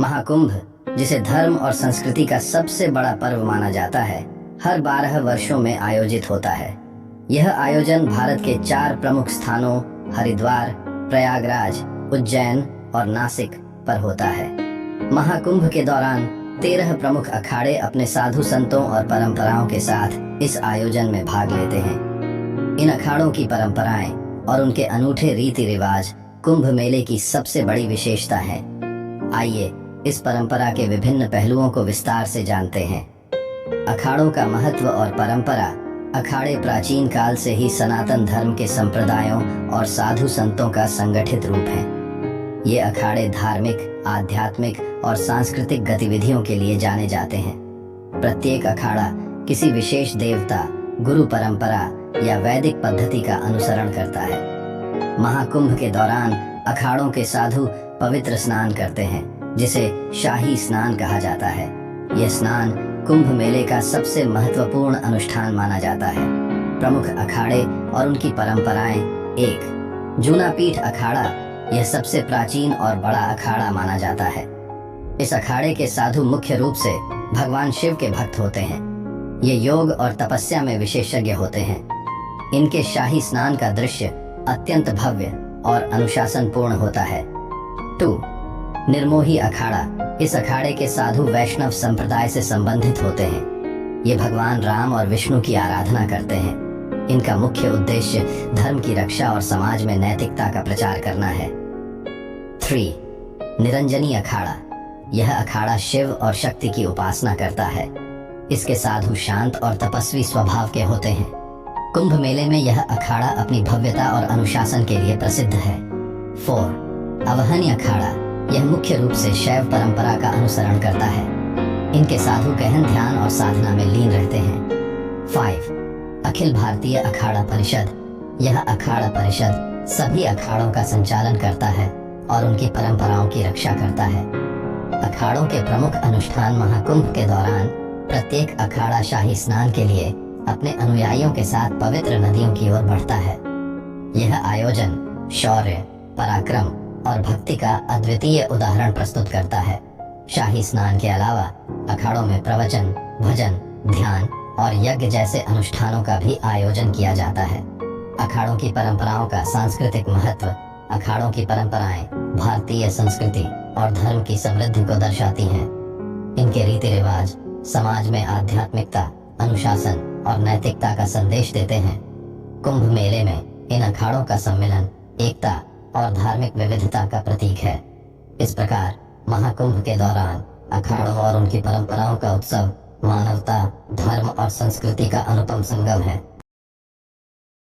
महाकुंभ, जिसे धर्म और संस्कृति का सबसे बड़ा पर्व माना जाता है, हर 12 वर्षों में आयोजित होता है। यह आयोजन भारत के 4 प्रमुख स्थानों हरिद्वार, प्रयागराज, उज्जैन और नासिक पर होता है। महाकुंभ के दौरान 13 प्रमुख अखाड़े अपने साधु संतों और परंपराओं के साथ इस आयोजन में भाग लेते हैं। इन अखाड़ों की परंपराएं और उनके अनूठे रीति रिवाज कुंभ मेले की सबसे बड़ी विशेषता है। आइए इस परंपरा के विभिन्न पहलुओं को विस्तार से जानते हैं। अखाड़ों का महत्व और परंपरा। अखाड़े प्राचीन काल से ही सनातन धर्म के संप्रदायों और साधु संतों का संगठित रूप हैं। ये अखाड़े धार्मिक, आध्यात्मिक और सांस्कृतिक गतिविधियों के लिए जाने जाते हैं। प्रत्येक अखाड़ा किसी विशेष देवता, गुरु परंपरा या वैदिक पद्धति का अनुसरण करता है। महाकुंभ के दौरान अखाड़ों के साधु पवित्र स्नान करते हैं, जिसे शाही स्नान कहा जाता है। यह स्नान कुंभ मेले का सबसे महत्वपूर्ण अनुष्ठान माना जाता है। प्रमुख अखाड़े और उनकी परंपराएं। 1. जूना पीठ अखाड़ा। यह सबसे प्राचीन और बड़ा अखाड़ा माना जाता है। इस अखाड़े के साधु मुख्य रूप से भगवान शिव के भक्त होते हैं। ये योग और तपस्या में विशेषज्ञ होते हैं। इनके शाही स्नान का दृश्य अत्यंत भव्य और अनुशासनपूर्ण होता है। 2. निर्मोही अखाड़ा। इस अखाड़े के साधु वैष्णव संप्रदाय से संबंधित होते हैं। ये भगवान राम और विष्णु की आराधना करते हैं। इनका मुख्य उद्देश्य धर्म की रक्षा और समाज में नैतिकता का प्रचार करना है। 3. निरंजनी अखाड़ा। यह अखाड़ा शिव और शक्ति की उपासना करता है। इसके साधु शांत और तपस्वी स्वभाव के होते हैं। कुंभ मेले में यह अखाड़ा अपनी भव्यता और अनुशासन के लिए प्रसिद्ध है। 4. अवहनी अखाड़ा। यह मुख्य रूप से शैव परंपरा का अनुसरण करता है। इनके साधु गहन ध्यान और साधना में लीन रहते हैं। 5. अखिल भारतीय अखाड़ा परिषद। यह अखाड़ा परिषद सभी अखाड़ों का संचालन करता है और उनकी परंपराओं की रक्षा करता है। अखाड़ों के प्रमुख अनुष्ठान। महाकुंभ के दौरान प्रत्येक अखाड़ा शाही स्नान के लिए अपने अनुयायियों के साथ पवित्र नदियों की ओर बढ़ता है। यह आयोजन शौर्य, पराक्रम और भक्ति का अद्वितीय उदाहरण प्रस्तुत करता है। शाही स्नान के अलावा अखाड़ों में प्रवचन, भजन, ध्यान और यज्ञ जैसे अनुष्ठानों का भी आयोजन किया जाता है। अखाड़ों की परंपराओं का सांस्कृतिक महत्व। अखाड़ों की परंपराएं भारतीय संस्कृति और धर्म की समृद्धि को दर्शाती हैं। इनके रीति रिवाज समाज में आध्यात्मिकता, अनुशासन और नैतिकता का संदेश देते हैं। कुंभ मेले में इन अखाड़ों का सम्मेलन एकता और धार्मिक विविधता का प्रतीक है। इस प्रकार महाकुंभ के दौरान अखाड़ों और उनकी परंपराओं का उत्सव मानवता, धर्म और संस्कृति का अनुपम संगम है।